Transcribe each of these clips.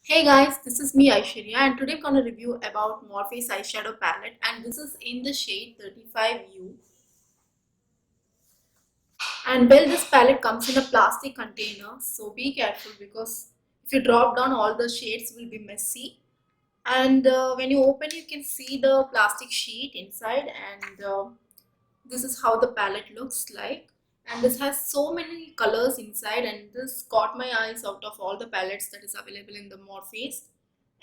Hey guys, this is me Aishwarya and today I'm gonna review about Morphe's eyeshadow palette, and this is in the shade 35U. And well, this palette comes in a plastic container, so be careful because if you drop down all the shades will be messy. And when you open you can see the plastic sheet inside, and this is how the palette looks like. And this has so many colors inside, and this caught my eyes out of all the palettes that is available in the Morphe's.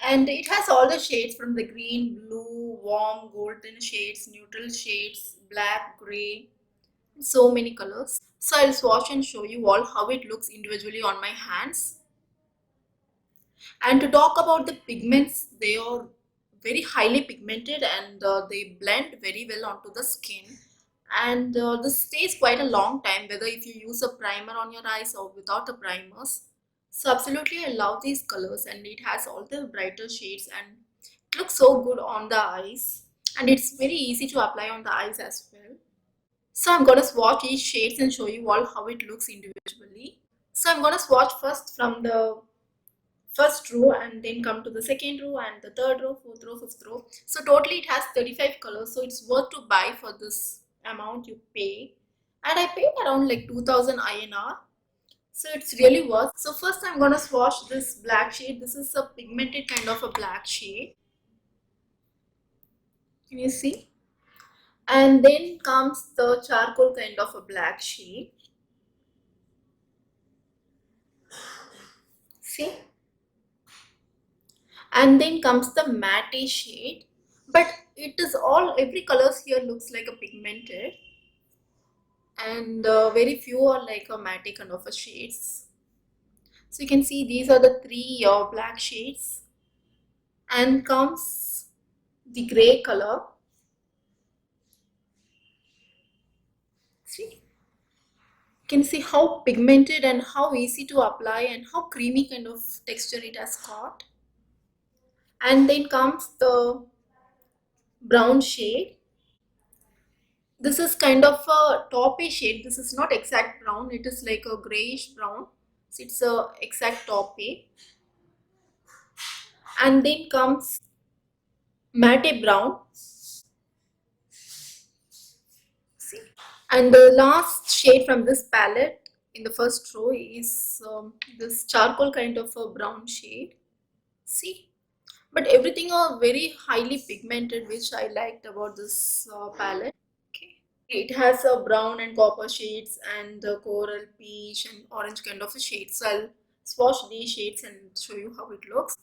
And it has all the shades from the green, blue, warm, golden shades, neutral shades, black, gray, so many colors. So I'll swatch and show you all how it looks individually on my hands. And to talk about the pigments, they are very highly pigmented, and they blend very well onto the skin. And this stays quite a long time, whether if you use a primer on your eyes or without a primers. So absolutely I love these colors, and it has all the brighter shades and it looks so good on the eyes, and it's very easy to apply on the eyes as well. So I'm gonna swatch each shades and show you all how it looks individually. So I'm gonna swatch first from the first row and then come to the second row and the third row, fourth row, fifth row. So totally it has 35 colors, so it's worth to buy for this amount you pay. And I paid around like 2000 INR, so it's really worth. So first I'm gonna swatch this black shade. This is a pigmented kind of a black shade, can you see? And then comes the charcoal kind of a black shade, see? And then comes the matte shade, but it is all, every colors here looks like a pigmented, and very few are like a matte kind of a shades. So you can see these are the three black shades, and comes the gray color, see? You can see how pigmented and how easy to apply and how creamy kind of texture it has got. And then comes the brown shade. This is kind of a taupey shade. This is not exact brown, it is like a grayish brown, so it's a exact taupey. And then comes matte brown, see? And the last shade from this palette in the first row is this charcoal kind of a brown shade, see? But everything are very highly pigmented, which I liked about this palette. Okay. It has a brown and copper shades and the coral, peach and orange kind of a shade. So I'll swatch these shades and show you how it looks.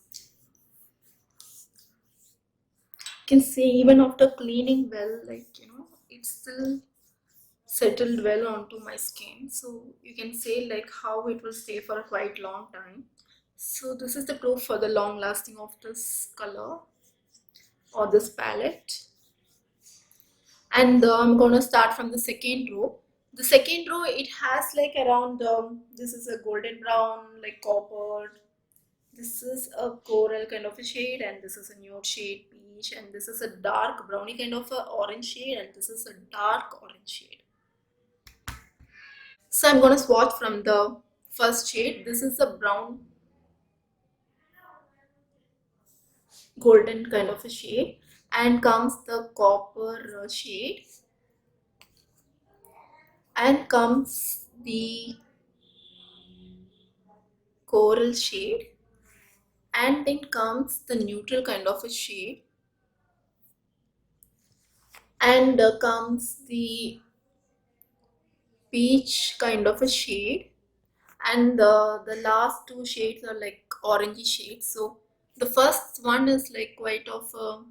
You can see even after cleaning well, like, it's still settled well onto my skin. So you can say like how it will stay for a quite long time. So this is the proof for the long lasting of this color or this palette. And I'm gonna start from the second row. The second row, it has like around this is a golden brown, like copper, this is a coral kind of a shade, and this is a nude shade peach, and this is a dark browny kind of a orange shade, and this is a dark orange shade. So I'm gonna swatch from the first shade. This is a brown golden kind of a shade, and comes the copper shade, and comes the coral shade, and then comes the neutral kind of a shade, and comes the peach kind of a shade, and the last two shades are like orangey shades. So the first one is like quite of a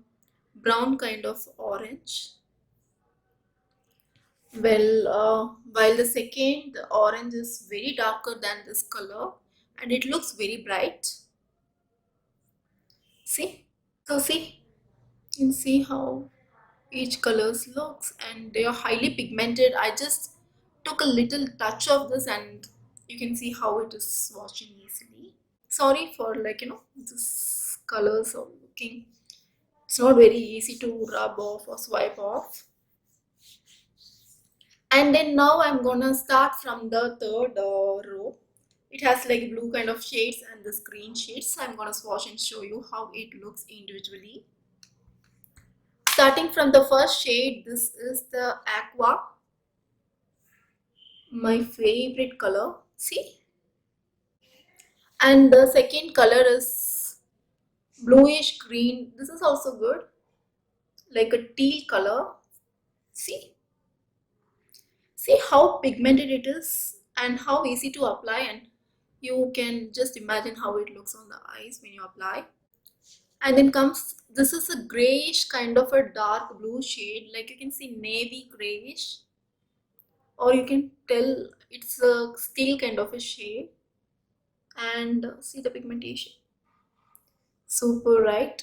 brown kind of orange, while the second, the orange is very darker than this color and it looks very bright, see? So see, you can see how each colors looks, and they are highly pigmented. I just took a little touch of this and you can see how it is swatching easily. Sorry for like, this colors are looking, it's not very easy to rub off or swipe off. And then now I'm gonna start from the third row. It has like blue kind of shades and this green shades. So I'm gonna swatch and show you how it looks individually. Starting from the first shade, this is the aqua, my favorite color. See? And the second color is bluish green. This is also good, like a teal color. See? See how pigmented it is and how easy to apply, and you can just imagine how it looks on the eyes when you apply. And then comes, this is a grayish kind of a dark blue shade, like you can see navy grayish, or you can tell it's a steel kind of a shade. And see the pigmentation, super, right?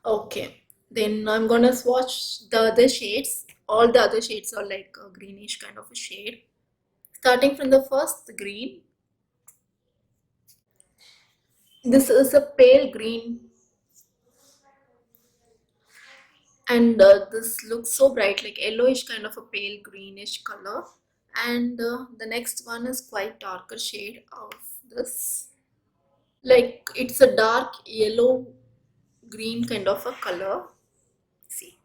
Okay, then I'm gonna swatch the other shades. All the other shades are like a greenish kind of a shade. Starting from the first, the green. This is a pale green, and this looks so bright, like yellowish kind of a pale greenish color. And the next one is quite darker shade of this, like it's a dark yellow green kind of a color. See?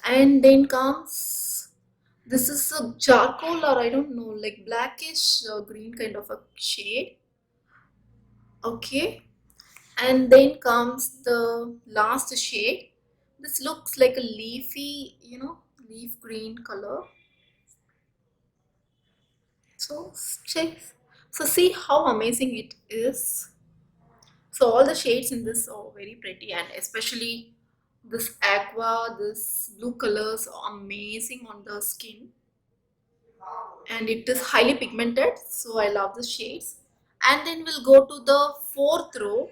And then comes, this is a charcoal, or I don't know, like blackish green kind of a shade. Okay, and then comes the last shade. This looks like a leafy, leaf green color. So check, so see how amazing it is. So all the shades in this are very pretty, and especially this aqua, this blue colors are amazing on the skin, and it is highly pigmented, so I love the shades. And then we'll go to the fourth row.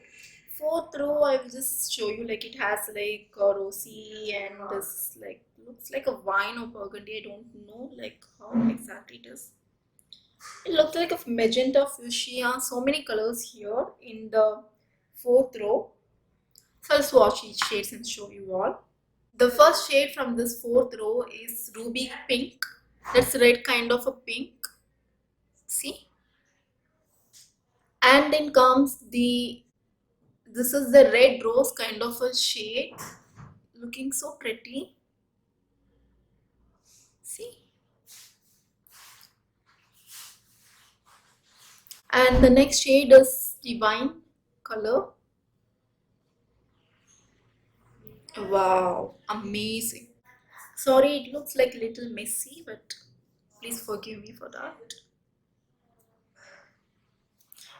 Fourth row, I will just show you, like it has like a rosy and this like looks like a wine or burgundy. I don't know like how exactly it is. It looks like a magenta, fuchsia, so many colors here in the fourth row. So I'll swatch each shades and show you all. The first shade from this fourth row is ruby pink. That's red kind of a pink. See? And then comes this is the red rose kind of a shade, looking so pretty. See? And the next shade is divine color. Wow, amazing. Sorry, it looks like a little messy, but please forgive me for that.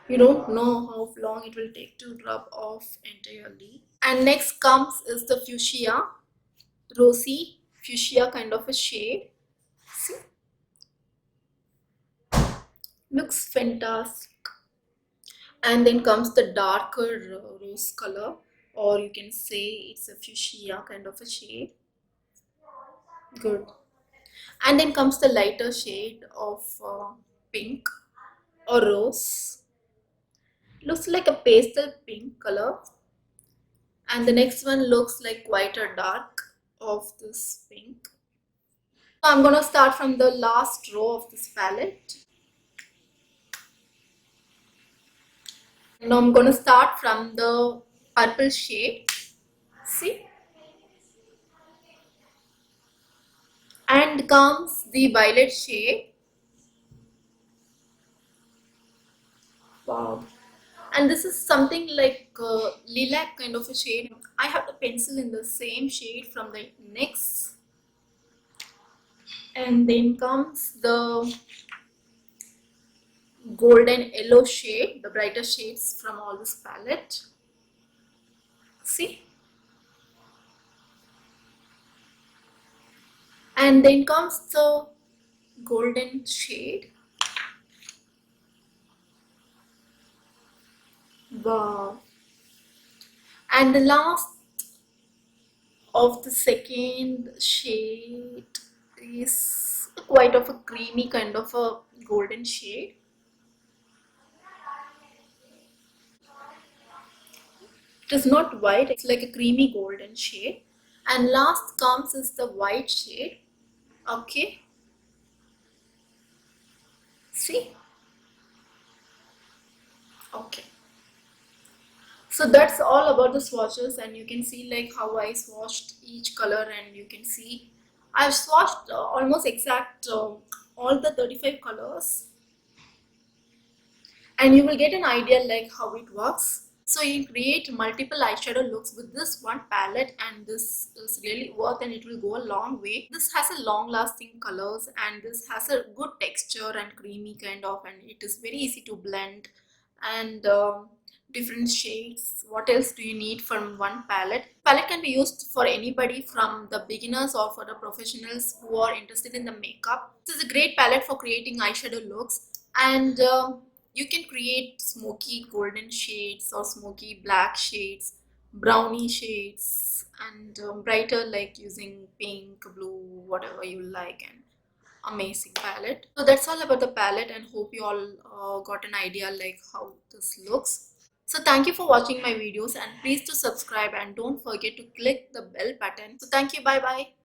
You don't know how long it will take to rub off entirely. And next comes is the fuchsia, rosy fuchsia kind of a shade. See? Looks fantastic. And then comes the darker rose color, or you can say it's a fuchsia kind of a shade. Good. And then comes the lighter shade of pink or rose. Looks like a pastel pink color. And the next one looks like quite a dark of this pink. So I'm gonna start from the last row of this palette. Now I'm gonna start from the purple shade. See? And comes the violet shade. Wow. And this is something like lilac kind of a shade. I have the pencil in the same shade from the next. And then comes the golden yellow shade, the brighter shades from all this palette. See? And then comes the golden shade. Wow. And the last of the second shade is quite of a creamy kind of a golden shade. It is not white, it's like a creamy golden shade. And last comes is the white shade. Okay. See? Okay. So that's all about the swatches, and you can see like how I swatched each color, and you can see I've swatched almost exact all the 35 colors, and you will get an idea like how it works. So you can create multiple eyeshadow looks with this one palette, and this is really worth and it will go a long way. This has a long lasting colors, and this has a good texture and creamy kind of, and it is very easy to blend, and different shades. What else do you need from one palette? Palette can be used for anybody from the beginners or for the professionals who are interested in the makeup. This is a great palette for creating eyeshadow looks, and you can create smoky golden shades or smoky black shades, brownie shades, and brighter like using pink, blue, whatever you like, and amazing palette. So that's all about the palette, and hope you all got an idea like how this looks. So thank you for watching my videos, and please to subscribe and don't forget to click the bell button. So thank you, bye bye.